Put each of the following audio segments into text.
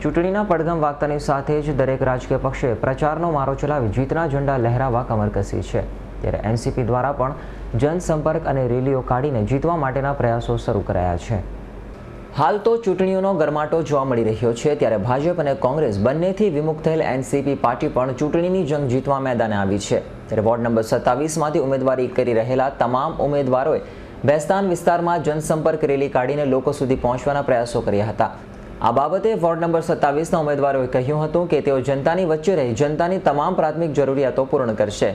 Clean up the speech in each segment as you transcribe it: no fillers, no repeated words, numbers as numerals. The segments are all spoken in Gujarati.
ચૂંટણીના પડઘમ વાગતાની સાથે જ દરેક રાજકીય પક્ષે પ્રચારનો મારો ચલાવી જીતના ઝંડા લહેરાવવા કમર કસી છે, ત્યારે એનસીપી દ્વારા પણ જનસંપર્ક અને રેલીઓ કાઢીને જીતવા માટેના પ્રયાસો શરૂ કરાયા છે। હાલ તો ચૂંટણીઓનો ગરમાટો જોવા મળી રહ્યો છે, ત્યારે ભાજપ અને કોંગ્રેસ બંનેથી વિમુખ થયેલ એનસીપી પાર્ટી પણ ચૂંટણીની જંગ જીતવા મેદાને આવી છે। ત્યારે વોર્ડ નંબર 27માંથી ઉમેદવારી કરી રહેલા તમામ ઉમેદવારોએ બેસ્તાન વિસ્તારમાં જનસંપર્ક રેલી કાઢીને લોકો સુધી પહોંચવાના પ્રયાસો કર્યા હતા। આ બાબતે વોર્ડ નંબર 27ના ઉમેદવારોએ કહ્યું હતું કે તેઓ જનતાની વચ્ચે રહી જનતાની તમામ પ્રાથમિક જરૂરિયાતો પૂર્ણ કરશે।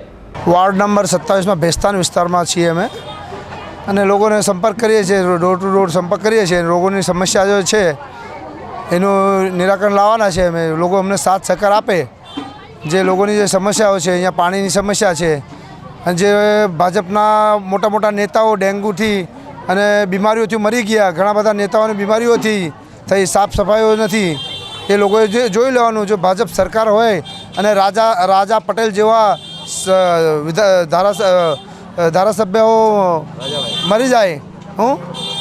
વોર્ડ નંબર 27માં બેસ્તાન વિસ્તારમાં છીએ અમે અને લોકોને સંપર્ક કરીએ છીએ, ડોર ટુ ડોર સંપર્ક કરીએ છીએ। લોકોની સમસ્યા જો છે એનું નિરાકરણ લાવવાના છે અમે। લોકો અમને સાથ સહકાર આપે। જે લોકોની જે સમસ્યાઓ છે, અહીંયા પાણીની સમસ્યા છે અને જે ભાજપના મોટા મોટા નેતાઓ ડેન્ગ્યુથી અને બીમારીઓથી મરી ગયા, ઘણા બધા નેતાઓની બીમારીઓથી થઈ, સાફ સફાઈઓ નથી, એ લોકોએ જોઈ લેવાનું। જો ભાજપ સરકાર હોય અને રાજા પટેલ જેવા ધારાસભ્યો મરી જાય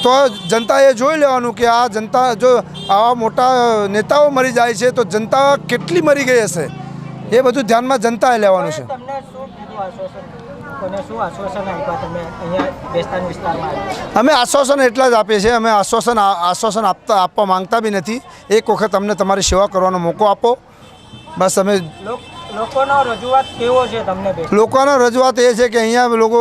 તો જનતાએ જોઈ લેવાનું કે આ જનતા જો આવા મોટા નેતાઓ મરી જાય છે તો જનતા કેટલી મરી ગઈ હશે, એ બધું ધ્યાનમાં જનતાએ લેવાનું છે। અમે આશ્વાસન એટલા જ આપીએ છીએ, અમે આશ્વાસન આપવા માંગતા બી નથી। એક વખત અમને તમારી સેવા કરવાનો મોકો આપો, બસ। અમે લોકોનો રજૂઆત કેવો છે તમને? લોકોનો રજૂઆત એ છે કે અહીંયા લોકો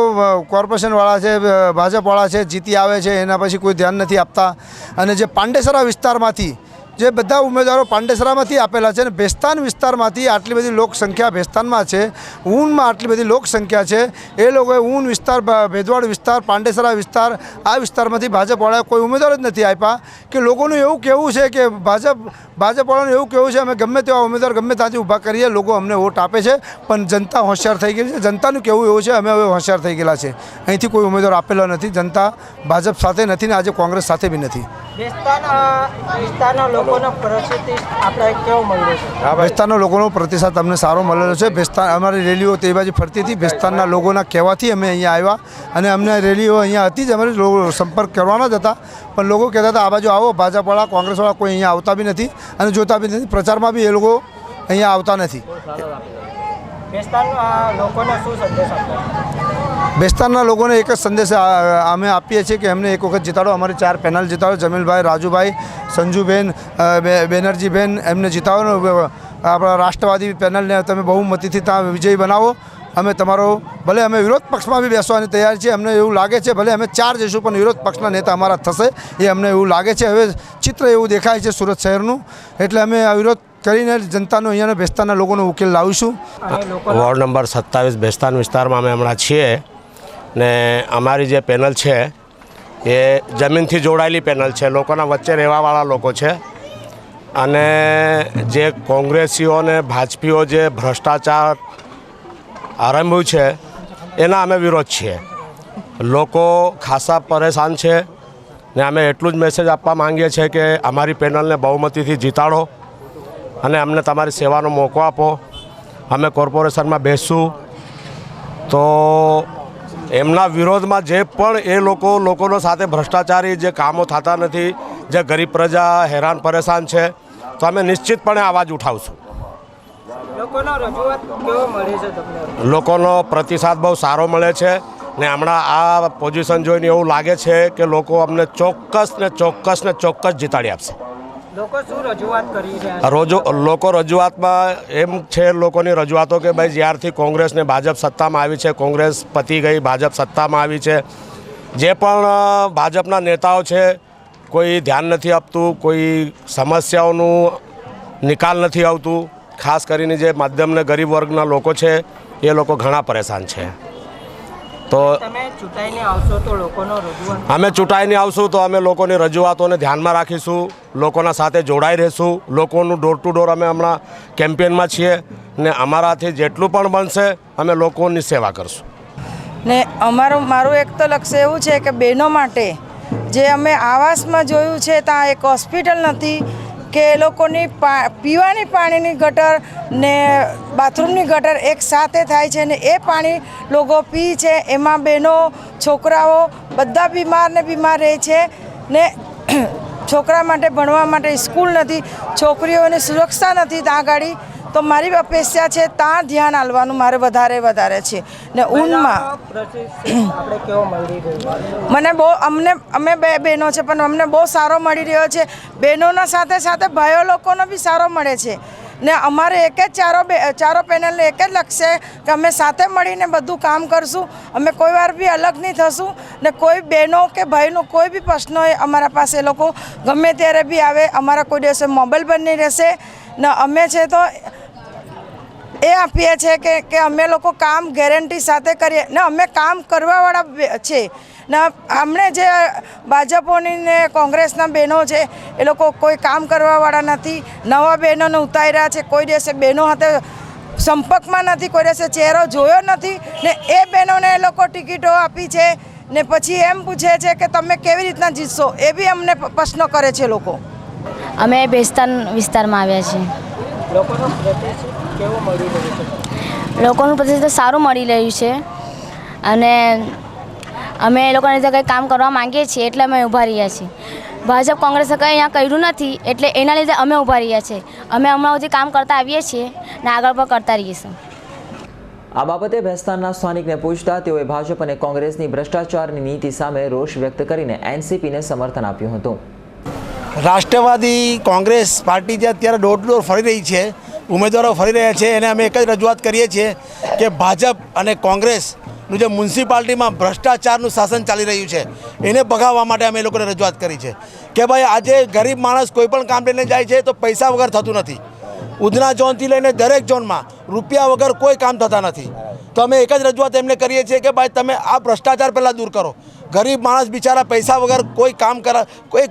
કોર્પોરેશનવાળા છે, ભાજપવાળા છે, જીતી આવે છે, એના પછી કોઈ ધ્યાન નથી આપતા। અને જે પાંડેસરા વિસ્તારમાંથી જે બધા ઉમેદવારો પાંડેસરામાંથી આપેલા છે ને બેસ્તાન વિસ્તારમાંથી આટલી બધી લોકસંખ્યા બેસ્તાનમાં છે, ઊનમાં આટલી બધી લોકસંખ્યા છે, એ લોકોએ ઊન વિસ્તાર, ભેદવાડ વિસ્તાર, પાંડેસરા વિસ્તાર, આ વિસ્તારમાંથી ભાજપવાળાએ કોઈ ઉમેદવાર જ નથી આપ્યા। કે લોકોનું એવું કહેવું છે કે ભાજપવાળાનું એવું કહેવું છે અમે ગમે તેવા ઉમેદવાર ગમે ત્યાંથી ઊભા કરીએ, લોકો અમને વોટ આપે છે, પણ જનતા હોશિયાર થઈ ગઈ છે। જનતાનું કહેવું એવું છે અમે હવે હોશિયાર થઈ ગયેલા છે, અહીંથી કોઈ ઉમેદવાર આપેલો નથી। જનતા ભાજપ સાથે નથી ને આજે કોંગ્રેસ સાથે બી નથી। બેસ્તાનના લોકોનો પ્રતિસાદ અમને સારો મળેલો છે। બેસ્તાન અમારી રેલીઓ તે બાજુ ફરતી હતી, બેસ્તાનના લોકોના કહેવાથી અમે અહીંયા આવ્યા અને અમને રેલીઓ અહીંયા હતી જ, અમારે સંપર્ક કરવાના જ હતા, પણ લોકો કહેતા હતા આ બાજુ આવો, ભાજપવાળા કોંગ્રેસવાળા કોઈ અહીંયા આવતા બી નથી અને જોતા બી નથી, પ્રચારમાં બી એ લોકો અહીંયા આવતા નથી। બેસ્તાનના લોકોને એક જ સંદેશ અમે આપીએ છીએ કે અમને એક વખત જીતાડો, અમારી 4 પેનલ જીતાડો, જમીલભાઈ, રાજુભાઈ, સંજુબેન, બેનર્જીબેન, એમને જીતાડો। આપણા રાષ્ટ્રવાદી પેનલને તમે બહુમતીથી ત્યાં વિજયી બનાવો। અમે તમારો ભલે અમે વિરોધ પક્ષમાં બી બેસવાની તૈયાર છીએ, અમને એવું લાગે છે ભલે અમે 4 જઈશું પણ વિરોધ પક્ષના નેતા અમારા થશે, એ અમને એવું લાગે છે। હવે ચિત્ર એવું દેખાય છે સુરત શહેરનું, એટલે અમે આ વિરોધ કરીને જનતાનો અહીંયાના બેસ્તાનના લોકોનો ઉકેલ લાવીશું। વોર્ડ નંબર 27 બેસ્તાન વિસ્તારમાં અમે હમણાં છીએ ને અમારી જે પેનલ છે એ જમીનથી જોડાયેલી પેનલ છે, લોકોના વચ્ચે રહેવાવાળા લોકો છે અને જે કોંગ્રેસીઓ અને ભાજપીઓ જે ભ્રષ્ટાચાર આરંભ્યું છે એના અમે વિરોધ છીએ। લોકો ખાસા પરેશાન છે ને અમે એટલું જ મેસેજ આપવા માંગીએ છીએ કે અમારી પેનલને બહુમતીથી જીતાડો અને અમને તમારી સેવાનો મોકો આપો। અમે કોર્પોરેશનમાં બેસશું તો એમના વિરોધમાં જે પણ એ લોકોનો સાથે ભ્રષ્ટાચારી જે કામો થતા નથી, જે ગરીબ પ્રજા હેરાન પરેશાન છે, તો અમે નિશ્ચિતપણે અવાજ ઉઠાવશું। લોકોનો પ્રતિસાદ બહુ સારો મળે છે ને હમણાં આ પોઝિશન જોઈને એવું લાગે છે કે લોકો અમને ચોક્કસ જીતાડી આપશે। લોકો રજૂઆતમાં એમ છે, લોકોની રજૂઆતો કે ભાઈ જ્યારથી કોંગ્રેસ ને ભાજપ સત્તામાં આવી છે, કોંગ્રેસ પતી ગઈ, ભાજપ સત્તામાં આવી છે, જે પણ ભાજપના નેતાઓ છે કોઈ ધ્યાન નથી આપતું, કોઈ સમસ્યાઓનું નિકાલ નથી આવતું। ખાસ કરીને જે મધ્યમ ને ગરીબ વર્ગના લોકો છે એ લોકો ઘણા પરેશાન છે। તો અમે ચૂંટાઈને આવશું તો અમે લોકોની રજૂઆતોને ધ્યાનમાં રાખીશું, લોકોના સાથે જોડાઈ રહીશું। લોકોનું ડોર ટુ ડોર અમે હમણાં કેમ્પેનમાં છીએ ને અમારાથી જેટલું પણ બનશે અમે લોકોની સેવા કરશું। ને મારું એક તો લક્ષ્ય એવું છે કે બહેનો માટે જે અમે આવાસમાં જોયું છે ત્યાં એક હોસ્પિટલ નથી કે એ લોકોની પીવાની પાણીની ગટર ને બાથરૂમની ગટર એક સાથે થાય છે ને એ પાણી લોકો પી છે, એમાં બહેનો છોકરાઓ બધા બીમાર રહે છે ને છોકરા માટે ભણવા માટે સ્કૂલ નથી, છોકરીઓની સુરક્ષા નથી ત્યાં ગાડી. તો મારી અપેક્ષા છે ત્યાં ધ્યાન આપવાનું મારે વધારે છે. ને ઊનમાં આપણે કેવો મળી રહ્યો મને બહુ અમે 2 બહેનો છે પણ અમને બહુ સારો મળી રહ્યો છે. બહેનોના સાથે સાથે ભાઈઓ લોકોનો બી સારો મળે છે. ને અમારે એક જ ચારો પેનલને એક જ લક્ષ્ય કે અમે સાથે મળીને બધું કામ કરશું. અમે કોઈ વાર બી અલગ નહીં થશું. ને કોઈ બહેનો કે ભાઈનો કોઈ બી પ્રશ્ન હોય અમારા પાસે એ લોકો ગમે ત્યારે બી આવે. અમારા કોઈ દિવસે મોબાઈલ બંધ નહીં રહેશે. ને અમે છે તો એ આપીએ છીએ કે અમે લોકો કામ ગેરંટી સાથે કરીએ ને અમે કામ કરવાવાળા છે. ને અમને જે ભાજપોની ને કોંગ્રેસના બહેનો છે એ લોકો કોઈ કામ કરવાવાળા નથી. નવા બહેનોને ઉતાર્યા છે. કોઈ દિવસે બહેનો સાથે સંપર્કમાં નથી, કોઈ દિવસે ચહેરો જોયો નથી. ને એ બહેનોને એ લોકો ટિકિટો આપી છે. ને પછી એમ પૂછે છે કે તમે કેવી રીતના જીતશો, એ બી અમને પ્રશ્નો કરે છે લોકો. અમે ભેસ્તાન વિસ્તારમાં આવ્યા છીએ. લોકોનો પ્રતિસાદ કેવો મળી રહ્યો છે? લોકોનું પ્રતિસાદ સારું મળી રહ્યું છે અને અમે એ લોકોને રીતે કંઈ કામ કરવા માંગીએ છીએ એટલે અમે ઊભા રહ્યા છીએ. ભાજપ કોંગ્રેસે કંઈ અહીંયા કર્યું નથી એટલે એના લીધે અમે ઊભા રહ્યા છીએ. અમે હમણાં સુધી કામ કરતા આવીએ છીએ અને આગળ પણ કરતા રહીશું. આ બાબતે ભેસ્તાનના સ્થાનિકને પૂછતા તેઓએ ભાજપ અને કોંગ્રેસની ભ્રષ્ટાચારની નીતિ સામે રોષ વ્યક્ત કરીને એનસીપીને સમર્થન આપ્યું હતું. રાષ્ટ્રવાદી કોંગ્રેસ પાર્ટી જે અત્યારે ડોર ટુ ડોર ફરી રહી છે, ઉમેદવારો ફરી રહ્યા છે, એને અમે એક જ રજૂઆત કરીએ છીએ કે ભાજપ અને કોંગ્રેસનું જે મ્યુનિસિપાલિટીમાં ભ્રષ્ટાચારનું શાસન ચાલી રહ્યું છે એને ભગાવવા માટે અમે લોકોને રજૂઆત કરી છે કે ભાઈ આજે ગરીબ માણસ કોઈ પણ કામ લઈને જાય છે તો પૈસા વગર થતું નથી. ઉધના ઝોનથી લઈને દરેક ઝોનમાં રૂપિયા વગર કોઈ કામ થતા નથી. તો અમે એક જ રજૂઆત એમને કરીએ છીએ કે ભાઈ તમે આ ભ્રષ્ટાચાર પહેલાં દૂર કરો. ગરીબ માણસ બિચારા પૈસા વગર કોઈ કામ કરે, કોઈ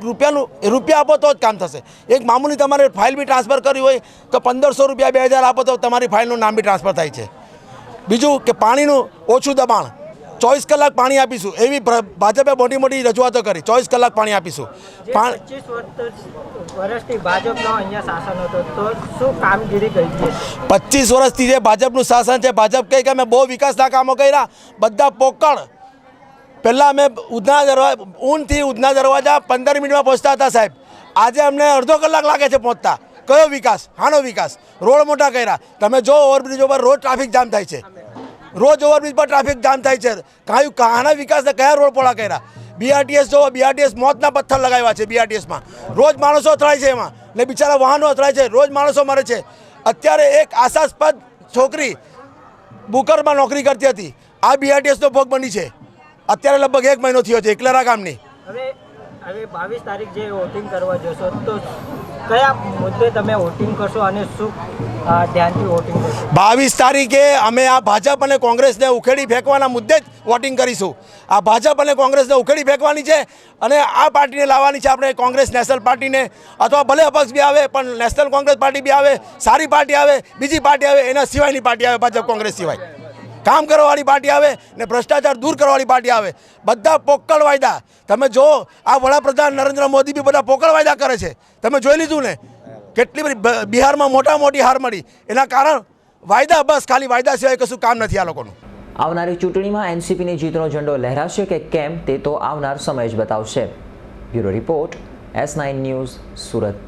રૂપિયા આપો તો જ કામ થશે. એક મામૂલી તમારે ફાઇલ બી ટ્રાન્સફર કરવી હોય તો 1500 રૂપિયા 2000 આપો તો તમારી ફાઇલનું નામ બી ટ્રાન્સફર થાય છે. બીજું કે પાણીનું ઓછું દબાણ, 24 કલાક પાણી આપીશું એવી ભાજપે મોટી મોટી રજૂઆતો કરી. 24 કલાક પાણી આપીશું. 25 વર્ષથી ભાજપનો અહીંયા શાસન હતો તો શું કામગીરી કરી છે? 25 વર્ષથી જે ભાજપનું શાસન છે, ભાજપ કહે કે અમે બહુ વિકાસના કામો કર્યા, બધા પોકળ. પહેલાં અમે ઊનથી ઉધના દરવાજા 15 મિનિટમાં પહોંચતા હતા સાહેબ. આજે અમને અડધો કલાક લાગે છે પહોંચતા. કયો વિકાસ? હાનો વિકાસ? રોડ મોટા કર્યા. તમે જો ઓવરબ્રિજ ઉપર રોજ ટ્રાફિક જામ થાય છે, રોજ ઓવરબ્રિજ પર ટ્રાફિક જામ થાય છે. કહાના વિકાસને કયા રોડ પોળા કર્યા? બીઆરટીએસ જો, બીઆરટીએસ મોતના પથ્થર લગાવ્યા છે. બીઆરટીએસમાં રોજ માણસો અથડાય છે, એમાં ને બિચારા વાહનો અથડાય છે, રોજ માણસો મરે છે. અત્યારે એક આશાસ્પદ છોકરી બુકરમાં નોકરી કરતી હતી, આ બીઆરટીએસનો ભોગ બની છે. અત્યારે લગભગ 1 મહિનો થયો છે એકલરા ગામની. હવે 22 તારીખ જે વોટિંગ કરવા જશો તો કયા મુદ્દે તમે વોટિંગ કરશો અને શું ધ્યાનથી વોટિંગ કરશો? 22 તારીખે અમે આ ભાજપ અને કોંગ્રેસને ઉખેડી ફેંકવાના મુદ્દે જ વોટિંગ કરીશું. આ ભાજપ અને કોંગ્રેસને ઉખેડી ફેંકવાની છે અને આ પાર્ટીને લાવવાની છે આપણે. કોંગ્રેસ નેશનલ પાર્ટીને, અથવા ભલે અપક્ષ બી આવે પણ નેશનલ કોંગ્રેસ પાર્ટી બી આવે, સારી પાર્ટી આવે, બીજી પાર્ટી આવે, એના સિવાયની પાર્ટી આવે, ભાજપ કોંગ્રેસ સિવાય. કામ કરવાવાળી પાર્ટી આવે ને ભ્રષ્ટાચાર દૂર કરવાવાળી પાર્ટી આવે. બધા પોકળ વાયદા. તમે જો આ વડાપ્રધાન નરેન્દ્ર મોદી બી બધા પોકળ વાયદા કરે છે. તમે જોઈ લીધું ને કેટલી બધી બિહારમાં મોટી હાર મળી. એના કારણ વાયદા, બસ ખાલી વાયદા સિવાય કશું કામ નથી આ લોકોનું. આવનારી ચૂંટણીમાં એનસીપીની જીતનો ઝંડો લહેરાશે કે કેમ તે તો આવનાર સમય જ બતાવશે. Bureau report, S9 news, Surat.